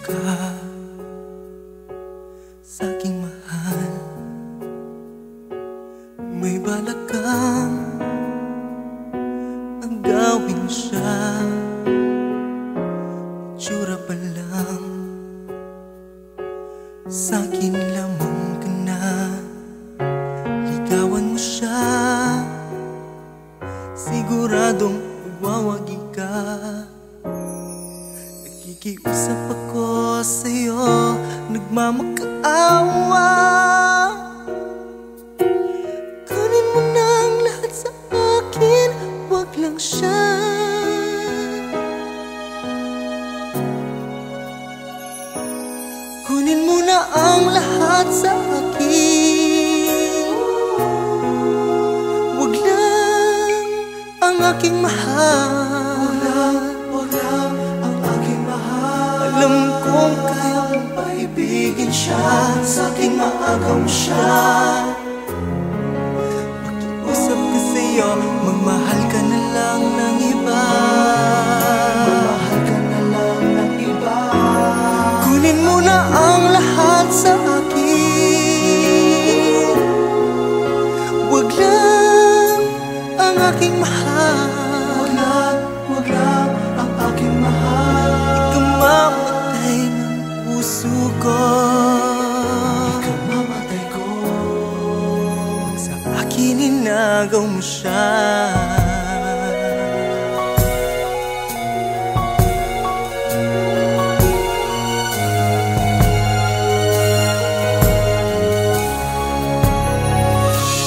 ka sa'king mahal. May balak kang agawin siya, itsura pa lang sa'kin lamang ka na. Ligawan mo siya, siguradong magwawagi ka. Nakikiusap ako sa'yo, nagmamakaawa. Kunin mo na ang lahat sa akin, wag lang siya. Kunin mo na ang lahat sa akin, wag lang ang aking mahal. Wag lang ang aking mahal. Alam kong kaya mong paibigin siya, sa'king maagaw siya. Pakiusap ko sa'yo, magmahal ka na lang ng iba. Magmahal ka na lang ng iba. Kunin mo na ang lahat sa akin, wag lang ang aking mahal. Wag lang ang aking mahal. Ikamamatay ng puso ko, ikamamatay ko. Pag sa akin inagaw mo siya.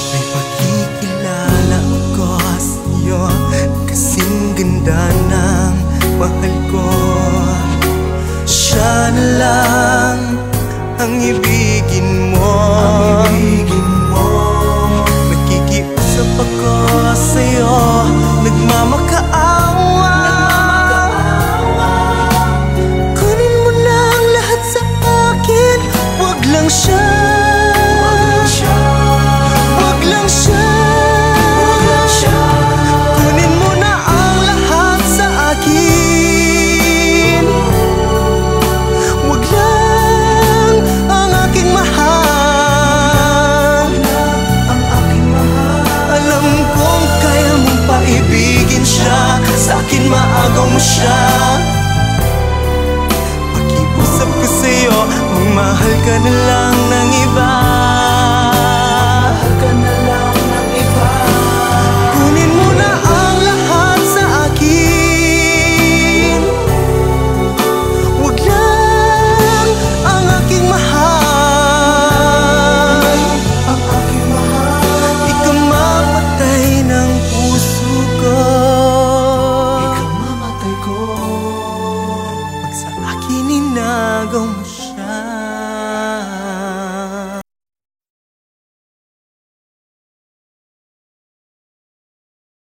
May pakikilala ako sa'yo, kasing ganda ng mahal ko. Siya na lang ang ibigin mo. Nakikiusap ako sa'yo, nagmamakaawa. Kunin mo na ang lahat sa akin, wag lang siya. Wag lang siya. Kunin mo na ang lahat sa akin, wag lang ang aking mahal. Alam kong kaya mong paibigin siya, sa'kin maagaw mo siya. Pakiusap ko sa'yo, magmahal ka na lang ng iba. Kunin mo na ang lahat sa akin, wag lang ang aking mahal. Ikamamatay ng puso ko, pag sa akin inagaw mo siya.